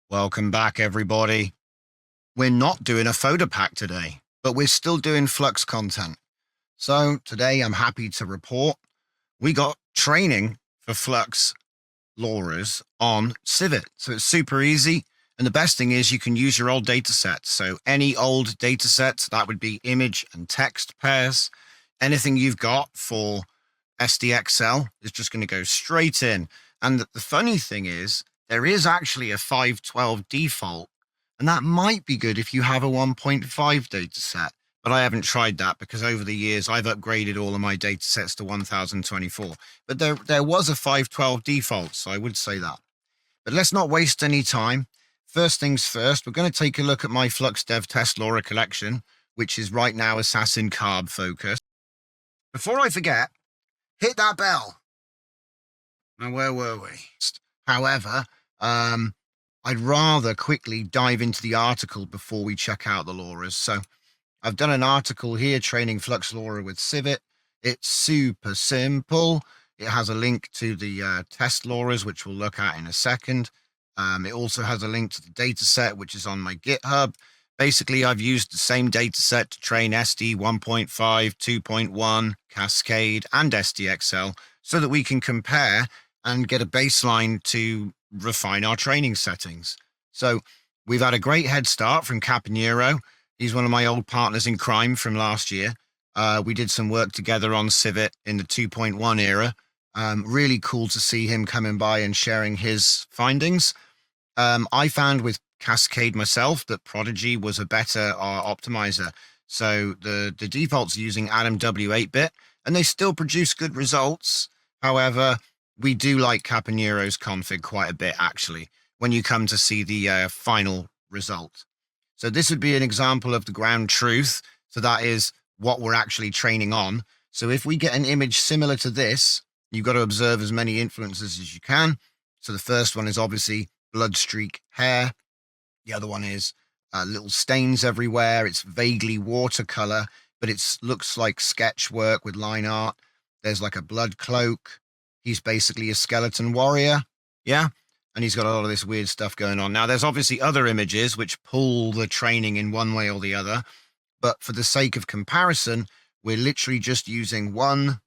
Welcome back, everybody. We're not doing a Foda pack today, but we're still doing Flux content. So today I'm happy to report we got training for Flux Loras on Civit. So it's super easy. And the best thing is you can use your old data sets. So any old data sets, that would be image and text pairs. Anything you've got for SDXL is just going to go straight in. And the funny thing is, there is actually a 512 default, and that might be good if you have a 1.5 data set. But I haven't tried that because over the years I've upgraded all of my data sets to 1024. But there was a 512 default, so I would say that. But let's not waste any time. First things first, we're going to take a look at my Flux Dev Test Lora collection, which is right now AssassinKahb focused. Before I forget, hit that bell. Now, where were we? However, I'd rather quickly dive into the article before we check out the Loras. So I've done an article here training Flux Lora with Civit. It's super simple. It has a link to the test Loras, which we'll look at in a second. It also has a link to the data set, which is on my GitHub. Basically, I've used the same data set to train SD 1.5, 2.1, Cascade, and SDXL so that we can compare and get a baseline to refine our training settings. So we've had a great head start from Kappa Neuro. He's one of my old partners in crime from last year. We did some work together on Civit in the 2.1 era. Really cool to see him coming by and sharing his findings. I found with Cascade myself that Prodigy was a better optimizer. So the default's using Adam W8-bit, and they still produce good results. However, we do like Kappa Neuros config quite a bit, actually, when you come to see the final result. So this would be an example of the ground truth. So that is what we're actually training on. So if we get an image similar to this, you've got to observe as many influences as you can. So the first one is obviously blood streak hair. The other one is little stains everywhere. It's vaguely watercolor, but it looks like sketch work with line art. There's like a blood cloak. He's basically a skeleton warrior. Yeah. And he's got a lot of this weird stuff going on. Now, there's obviously other images which pull the training in one way or the other. But for the sake of comparison, we're literally just using one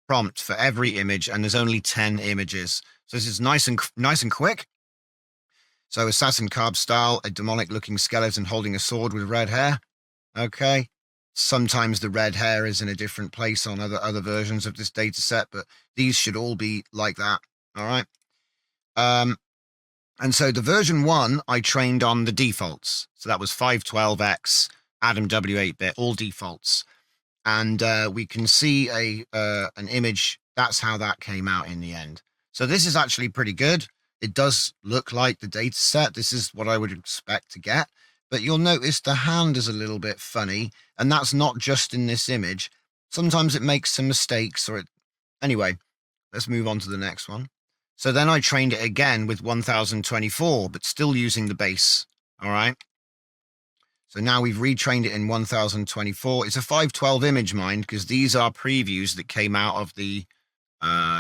prompt for every image, and there's only 10 images. So this is nice and quick. So AssassinKahb style, a demonic-looking skeleton holding a sword with red hair. Okay. Sometimes the red hair is in a different place on other versions of this data set, but these should all be like that. All right. And so the version 1, I trained on the defaults. So that was 512X, Adam W8-bit, all defaults. And we can see an image. That's how that came out in the end. So this is actually pretty good. It does look like the data set. This is what I would expect to get. But you'll notice the hand is a little bit funny, and that's not just in this image. Sometimes it makes some mistakes Anyway, let's move on to the next one. So then I trained it again with 1024, but still using the base. All right. So now we've retrained it in 1024. It's a 512 image, mind, because these are previews that came out of the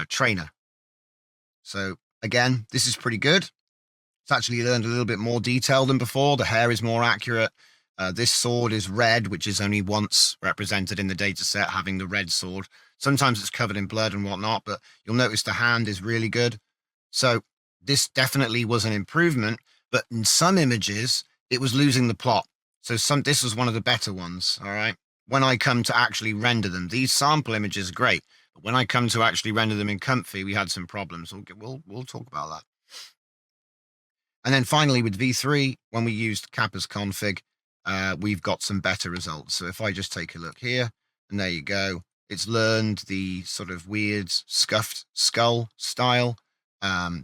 trainer. So again, this is pretty good. It's actually learned a little bit more detail than before. The hair is more accurate. This sword is red, which is only once represented in the data set, having the red sword. Sometimes it's covered in blood and whatnot, but you'll notice the hand is really good. So this definitely was an improvement, but in some images, it was losing the plot. So this was one of the better ones, all right? When I come to actually render them, these sample images are great, but when I come to actually render them in Comfy, we had some problems. We'll talk about that. And then finally with V3, when we used Kappa's config, we've got some better results. So if I just take a look here, and there you go, it's learned the sort of weird scuffed skull style.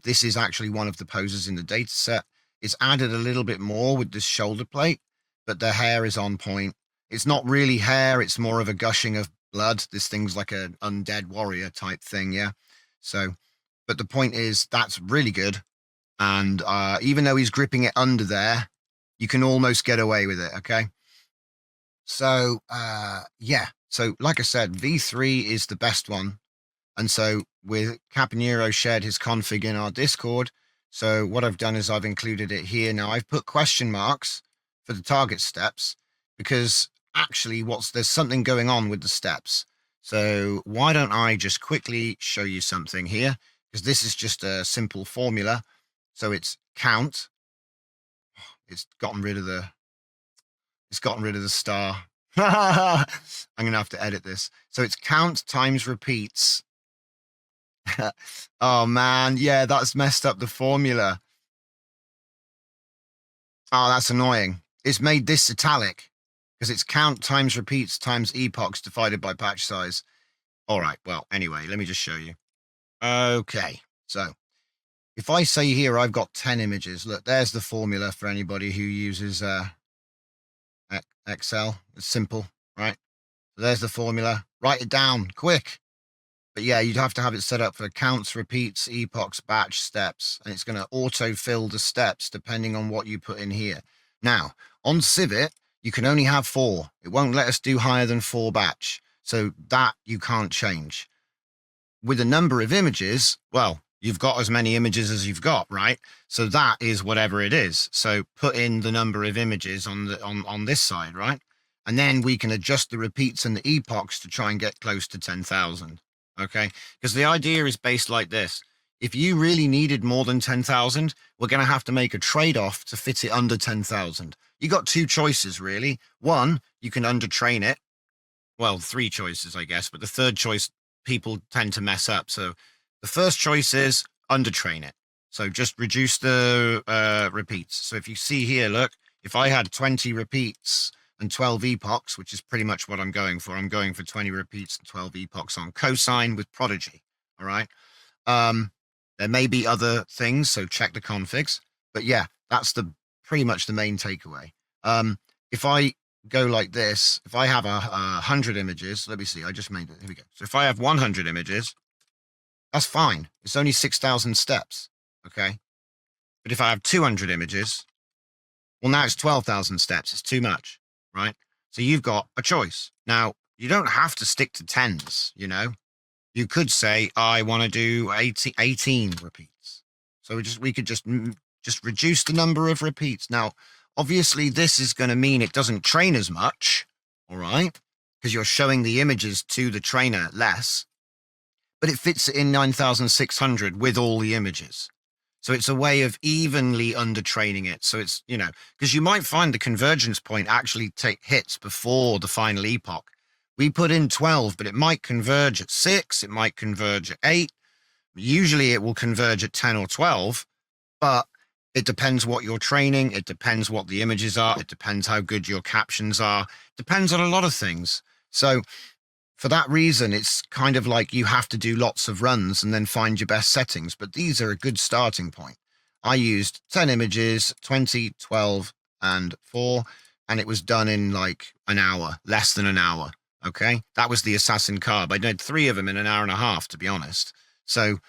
This is actually one of the poses in the data set. It's added a little bit more with this shoulder plate, but the hair is on point. It's not really hair. It's more of a gushing of blood. This thing's like an undead warrior type thing. Yeah. So, but the point is that's really good. And even though he's gripping it under there, you can almost get away with it. Okay. So, yeah. So like I said, V3 is the best one. And so with Kappa Neuro shared his config in our Discord. So what I've done is I've included it here. Now I've put question marks for the target steps because actually there's something going on with the steps. So why don't I just quickly show you something here? Because this is just a simple formula. So it's count. It's gotten rid of the star. I'm going to have to edit this. So it's count times repeats. Oh man, yeah, that's messed up the formula. Oh, that's annoying. It's made this italic because it's count times repeats times epochs divided by patch size. All right, well, anyway, let me just show you. Okay, so if I say here I've got 10 images, look, there's the formula for anybody who uses Excel. It's simple, right? So there's the formula. Write it down, quick. But yeah, you'd have to have it set up for counts, repeats, epochs, batch, steps, and it's going to auto-fill the steps depending on what you put in here. Now, on Civit, you can only have 4. It won't let us do higher than 4 batch, so that you can't change. With a number of images, well, you've got as many images as you've got, right? So that is whatever it is. So put in the number of images on this side, right? And then we can adjust the repeats and the epochs to try and get close to 10,000. Okay, because the idea is based like this. If you really needed more than 10,000, we're going to have to make a trade-off to fit it under 10,000. You got 2 choices, really. One, you can undertrain it. Well, 3 choices, I guess, but the third choice, people tend to mess up. So the first choice is undertrain it. So just reduce the repeats. So if you see here, look, if I had 20 repeats and 12 epochs, which is pretty much what I'm going for. I'm going for 20 repeats and 12 epochs on cosine with Prodigy. All right. There may be other things, so check the configs. But yeah, that's pretty much the main takeaway. If I go like this, if I have 100 images, let me see, I just made it. Here we go. So if I have 100 images, that's fine. It's only 6,000 steps. Okay. But if I have 200 images, well, now it's 12,000 steps. It's too much. Right? So you've got a choice. Now, you don't have to stick to 10s, you know? You could say, I want to do 18 repeats. So we could just reduce the number of repeats. Now, obviously, this is going to mean it doesn't train as much, all right? Because you're showing the images to the trainer less, but it fits it in 9,600 with all the images. So it's a way of evenly undertraining it. So it's, you know, because you might find the convergence point actually hits before the final epoch. We put in 12, but it might converge at 6. It might converge at 8. Usually it will converge at 10 or 12, but it depends what you're training. It depends what the images are. It depends how good your captions are. It depends on a lot of things. So for that reason, it's kind of like you have to do lots of runs and then find your best settings. But these are a good starting point. I used 10 images, 20, 12, and 4, and it was done in like an hour, less than an hour. Okay, that was the AssassinKahb. I did 3 of them in an hour and a half, to be honest. So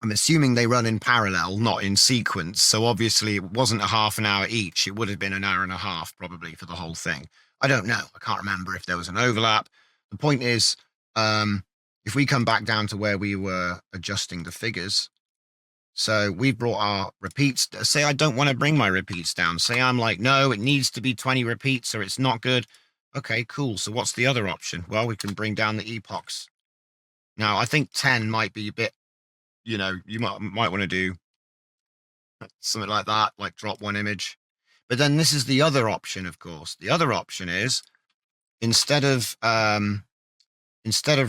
I'm assuming they run in parallel, not in sequence. So obviously it wasn't a half an hour each. It would have been an hour and a half probably for the whole thing. I don't know. I can't remember if there was an overlap. The point is, if we come back down to where we were adjusting the figures, so we've brought our repeats. Say I don't want to bring my repeats down. Say I'm like, no, it needs to be 20 repeats or it's not good. Okay, cool. So what's the other option? Well, we can bring down the epochs. Now, I think 10 might be a bit, you know, you might want to do something like that, like drop 1 image. But then this is the other option, of course. The other option is instead of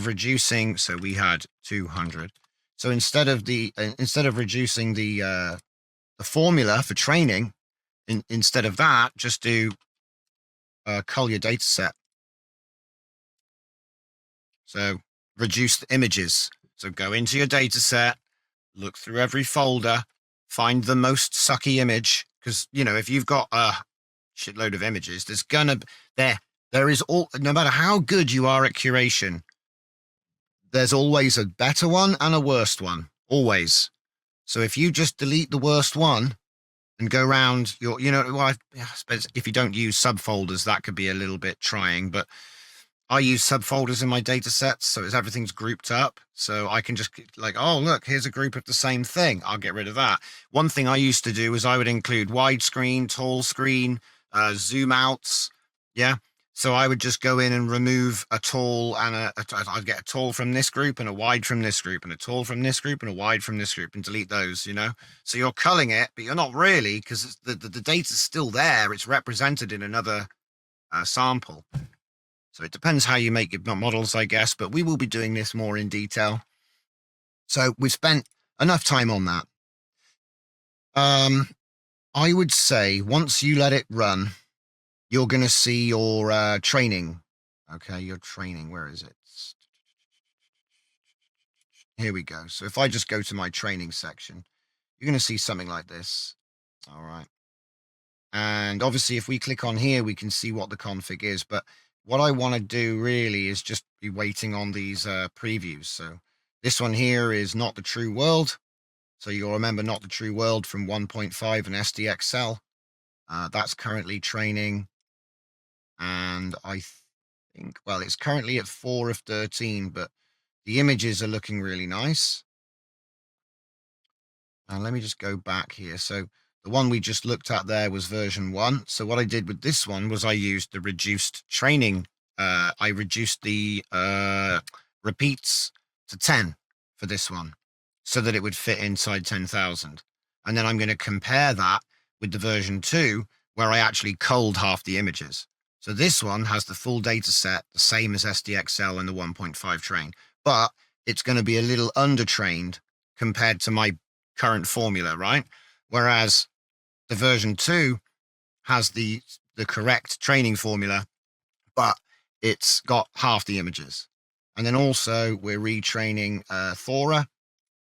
reducing, so we had 200. So instead of reducing the formula for training, instead of that, just do cull your data set. So reduce the images. So go into your data set, look through every folder, find the most sucky image. Because, you know, if you've got a shitload of images, there is no matter how good you are at curation, there's always a better one and a worst one, always. So if you just delete the worst one and go around your, you know, well, I suppose if you don't use subfolders, that could be a little bit trying, but I use subfolders in my data sets, so everything's grouped up. So I can just like, oh, look, here's a group of the same thing. I'll get rid of that. One thing I used to do is I would include widescreen, tall screen, zoom outs. Yeah. So I would just go in and remove a tall and I'd get a tall from this group and a wide from this group and a tall from this group and a wide from this group and delete those, So you're culling it, but you're not really, because the data's still there. It's represented in another sample. So it depends how you make your models, I guess, but we will be doing this more in detail. So we've spent enough time on that. I would say once you let it run, you're going to see your training. Okay, your training, where is it? Here we go. So if I just go to my training section, you're going to see something like this. All right. And obviously, if we click on here, we can see what the config is. But what I want to do really is just be waiting on these previews. So this one here is not the true world. So you'll remember not the true world from 1.5 and SDXL. That's currently training. And I think, well, it's currently at 4 of 13, but the images are looking really nice. And let me just go back here. So the one we just looked at there was version 1. So what I did with this one was I used the reduced training. I reduced the repeats to 10 for this one so that it would fit inside 10,000. And then I'm going to compare that with the version 2 where I actually culled half the images. So this one has the full data set, the same as SDXL and the 1.5 train, but it's going to be a little undertrained compared to my current formula, right? Whereas the version 2 has the correct training formula, but it's got half the images. And then also we're retraining Thora.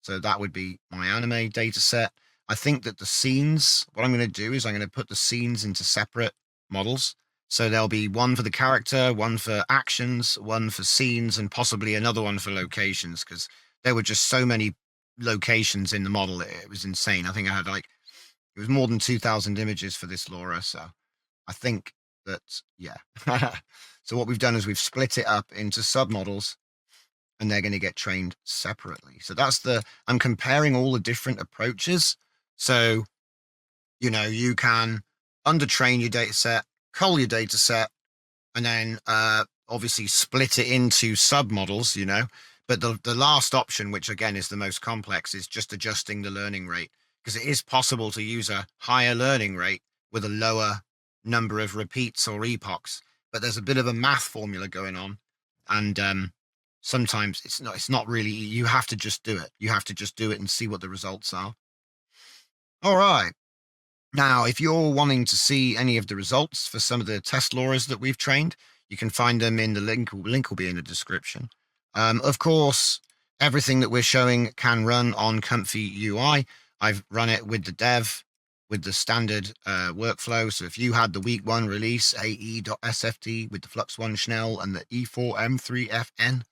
So that would be my anime data set. I think that the scenes, what I'm going to do is I'm going to put the scenes into separate models. So there'll be one for the character, one for actions, one for scenes, and possibly another one for locations, because there were just so many locations in the model. It was insane. I think I had it was more than 2,000 images for this Lora. So I think that, yeah. So what we've done is we've split it up into submodels and they're going to get trained separately. So I'm comparing all the different approaches. So, you can undertrain your data set, cull your data set, and then obviously split it into submodels, But the last option, which again is the most complex, is just adjusting the learning rate, because it is possible to use a higher learning rate with a lower number of repeats or epochs. But there's a bit of a math formula going on. And sometimes it's not really, you have to just do it. You have to just do it and see what the results are. All right. Now, if you're wanting to see any of the results for some of the test Loras that we've trained, you can find them in the link. Link will be in the description. Of course, everything that we're showing can run on Comfyui. I've run it with the dev, with the standard workflow. So if you had the week 1 release ae.sft with the Flux 1 Schnell and the E4M3FN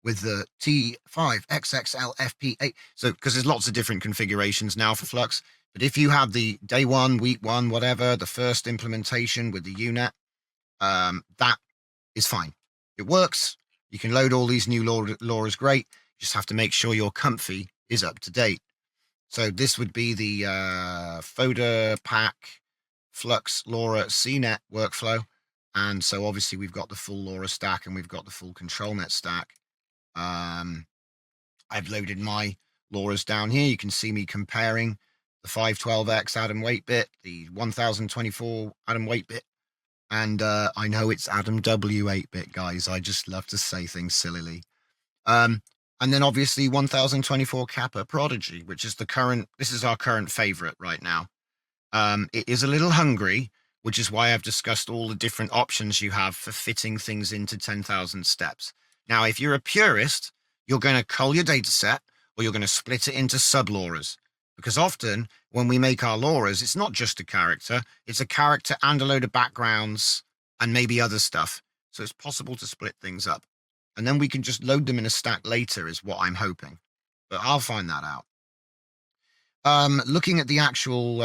with the T5XXLFP8. So because there's lots of different configurations now for Flux. But if you have the day 1, week 1, whatever, the first implementation with the UNet, that is fine. It works. You can load all these new Loras great. You just have to make sure your Comfy is up to date. So this would be the Foda pack Flux Lora CNET workflow. And so obviously we've got the full Lora stack and we've got the full ControlNet stack. I've loaded my Loras down here. You can see me comparing the 512X atom weight bit, the 1024 atom weight bit, and I know it's Adam W 8-bit, guys. I just love to say things sillily. And then obviously 1024 Kappa Prodigy, which is this is our current favorite right now. It is a little hungry, which is why I've discussed all the different options you have for fitting things into 10,000 steps. Now, if you're a purist, you're going to cull your data set or you're going to split it into sub-Loras. Because often when we make our Loras, it's not just a character, it's a character and a load of backgrounds and maybe other stuff. So it's possible to split things up. And then we can just load them in a stack later is what I'm hoping. But I'll find that out. Looking at the actual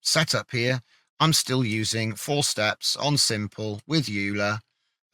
setup here, I'm still using 4 steps on simple with Euler.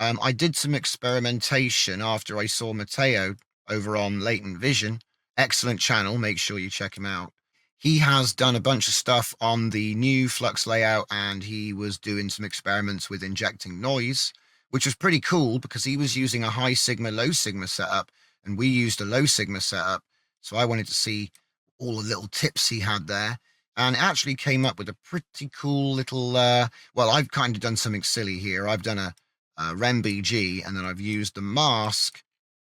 I did some experimentation after I saw Matteo over on Latent Vision. Excellent channel. Make sure you check him out. He has done a bunch of stuff on the new Flux layout, and he was doing some experiments with injecting noise, which was pretty cool because he was using a high Sigma, low Sigma setup, and we used a low Sigma setup. So I wanted to see all the little tips he had there, and actually came up with a pretty cool little, well, I've kind of done something silly here. I've done a REM-BG, and then I've used the mask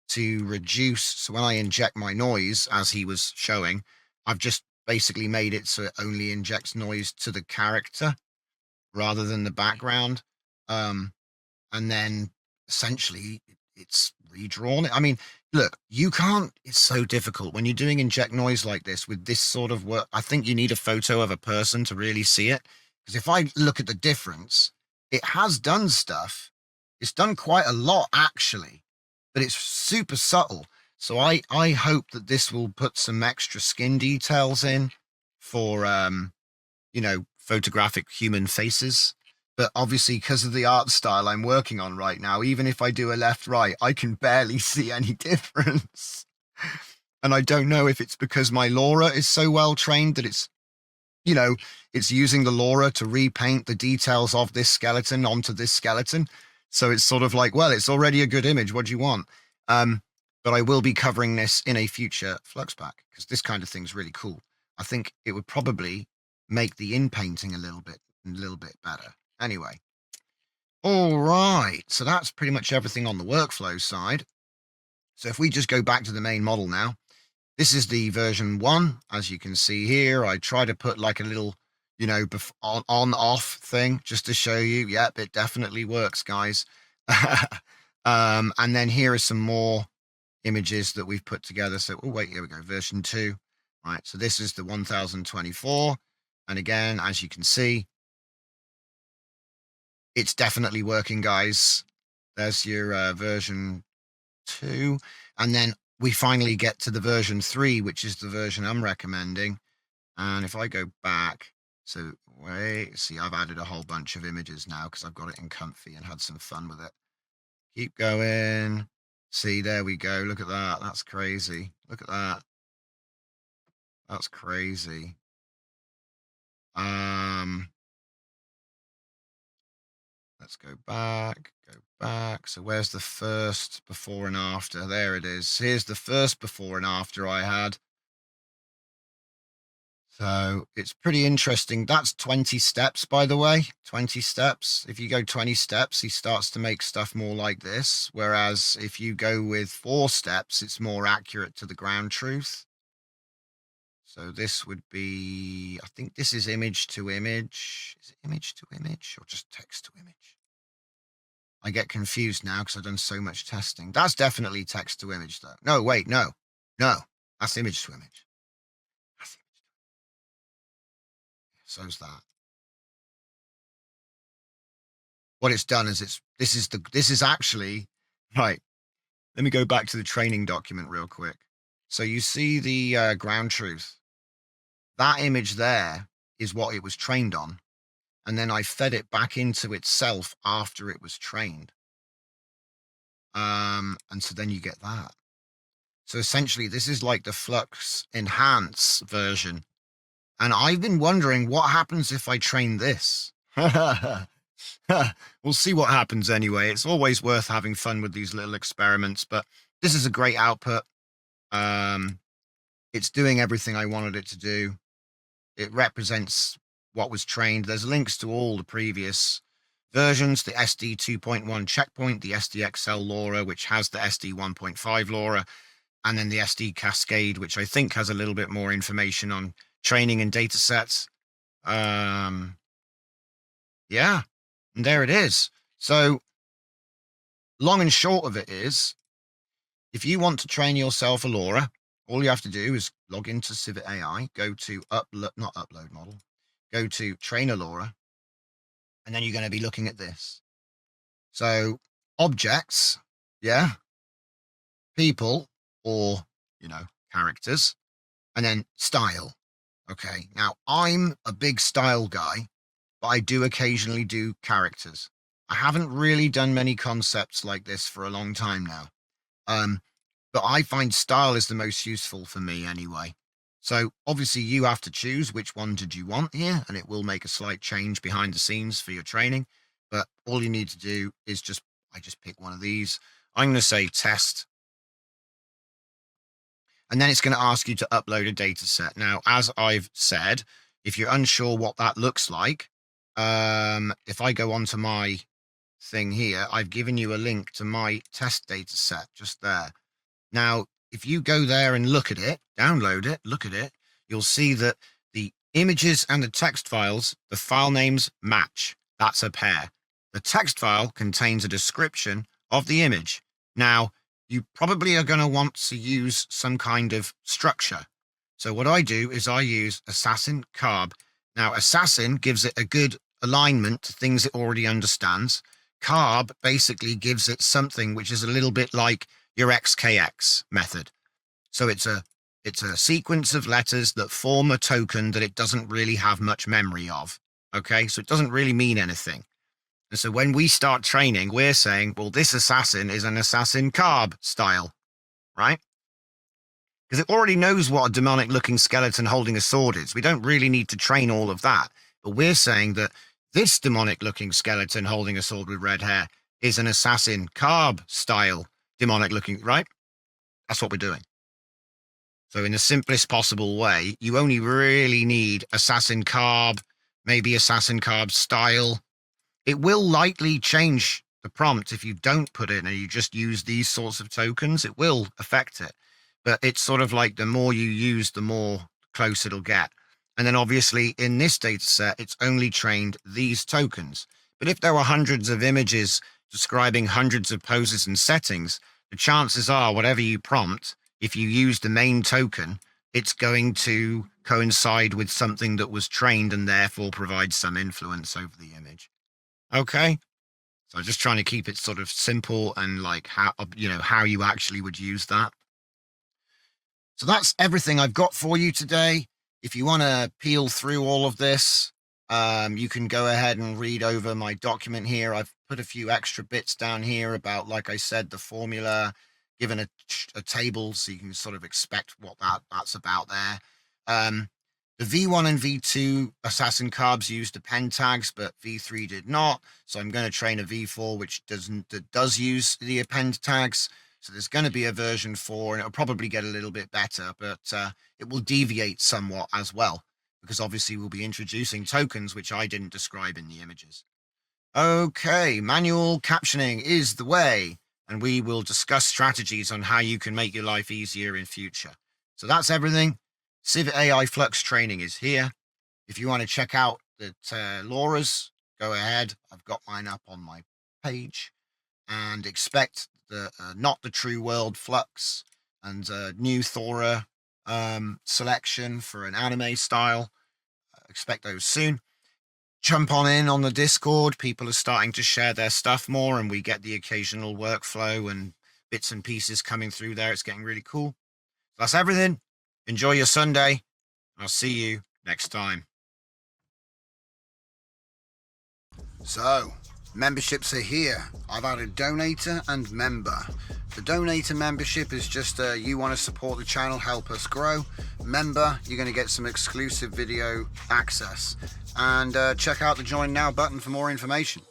to reduce. So when I inject my noise, as he was showing, I've just basically made it so it only injects noise to the character rather than the background. And then essentially it's redrawn. I mean, look, you can't, it's so difficult when you're doing inject noise like this with this sort of work. I think you need a photo of a person to really see it. Because if I look at the difference, it has done stuff. It's done quite a lot, actually, but it's super subtle. So I hope that this will put some extra skin details in for, photographic human faces. But obviously, because of the art style I'm working on right now, even if I do a left-right, I can barely see any difference. And I don't know if it's because my Lora is so well trained that it's using the Lora to repaint the details of this skeleton onto this skeleton. So it's sort of like, well, it's already a good image. What do you want? But I will be covering this in a future Flux pack because this kind of thing's really cool. I think it would probably make the in-painting a little bit better. Anyway. All right. So that's pretty much everything on the workflow side. So if we just go back to the main model now, this is the version 1. As you can see here, I try to put like a little, on-off thing just to show you. Yep, it definitely works, guys. And then here are some more images that we've put together. So, oh, wait, here we go, version 2. Right, so this is the 1024. And again, as you can see, it's definitely working, guys. There's your version 2. And then we finally get to the version 3, which is the version I'm recommending. And if I go back, so wait, see, I've added a whole bunch of images now because I've got it in Comfy and had some fun with it. Keep going. See, there we go. Look at that. That's crazy. Look at that. That's crazy. Let's go back. So where's the first before and after? There it is. Here's the first before and after I had. So it's pretty interesting. That's 20 steps, by the way, 20 steps. If you go 20 steps, he starts to make stuff more like this. Whereas if you go with 4 steps, it's more accurate to the ground truth. So this would be, I think this is image to image. Is it image to image or just text to image? I get confused now because I've done so much testing. That's definitely text to image, though. No, wait, no. That's image to image. So's that. What it's done is this is actually right. Let me go back to the training document real quick. So you see the ground truth. That image there is what it was trained on. And then I fed it back into itself after it was trained. And so then you get that. So essentially, this is like the Flux Enhance version. And I've been wondering what happens if I train this. We'll see what happens anyway. It's always worth having fun with these little experiments, but this is a great output. It's doing everything I wanted it to do. It represents what was trained. There's links to all the previous versions, the SD 2.1 checkpoint, the SDXL Lora, which has the SD 1.5 Lora, and then the SD Cascade, which I think has a little bit more information on training and data sets. Yeah, and there it is. So long and short of it is, if you want to train yourself a Lora, all you have to do is log into Civit AI, go to not upload model, go to trainer Lora, and then you're going to be looking at this. So objects, yeah, people, or, characters, and then style. Okay, now I'm a big style guy, but I do occasionally do characters. I haven't really done many concepts like this for a long time now. But I find style is the most useful for me anyway. So obviously you have to choose which one did you want here, and it will make a slight change behind the scenes for your training. But all you need to do is I just pick one of these. I'm going to say test. And then it's going to ask you to upload a data set. Now, as I've said, if you're unsure what that looks like, if I go onto my thing here, I've given you a link to my test data set just there. Now, if you go there and look at it, download it, look at it, you'll see that the images and the text files, the file names match. That's a pair. The text file contains a description of the image. Now, you probably are going to want to use some kind of structure. So what I do is I use AssassinKahb. Now, Assassin gives it a good alignment to things it already understands. Kahb basically gives it something which is a little bit like your XKX method. So it's a sequence of letters that form a token that it doesn't really have much memory of. Okay, so it doesn't really mean anything. And so when we start training, we're saying, well, this assassin is an AssassinKahb style, right? Because it already knows what a demonic looking skeleton holding a sword is. We don't really need to train all of that. But we're saying that this demonic looking skeleton holding a sword with red hair is an AssassinKahb style demonic looking, right? That's what we're doing. So in the simplest possible way, you only really need AssassinKahb, maybe AssassinKahb style. It will likely change the prompt if you don't put it and you just use these sorts of tokens. It will affect it. But it's sort of like the more you use, the more close it'll get. And then obviously in this data set, it's only trained these tokens. But if there were hundreds of images describing hundreds of poses and settings, the chances are whatever you prompt, if you use the main token, it's going to coincide with something that was trained and therefore provide some influence over the image. Okay. So just trying to keep it sort of simple and like how you actually would use that. So that's everything I've got for you today. If you want to peel through all of this, you can go ahead and read over my document here. I've put a few extra bits down here about, like I said, the formula, given a table so you can sort of expect what that's about there. The V1 and V2 AssassinKahbs used the pen tags, but V3 did not. So I'm going to train a V4 which does use the append tags. So there's going to be a version 4, and it'll probably get a little bit better, but it will deviate somewhat as well, because obviously we'll be introducing tokens which I didn't describe in the images. Okay, manual captioning is the way, and we will discuss strategies on how you can make your life easier in future. So that's everything. Civit AI Flux Training is here. If you want to check out the Loras, go ahead. I've got mine up on my page, and expect the Not the True World Flux and new Thora selection for an anime style. Expect those soon. Jump on the Discord. People are starting to share their stuff more, and we get the occasional workflow and bits and pieces coming through there. It's getting really cool. That's everything. Enjoy your Sunday. I'll see you next time. So, memberships are here. I've added donator and member. The donator membership is just you want to support the channel, help us grow. Member, you're going to get some exclusive video access. And check out the join now button for more information.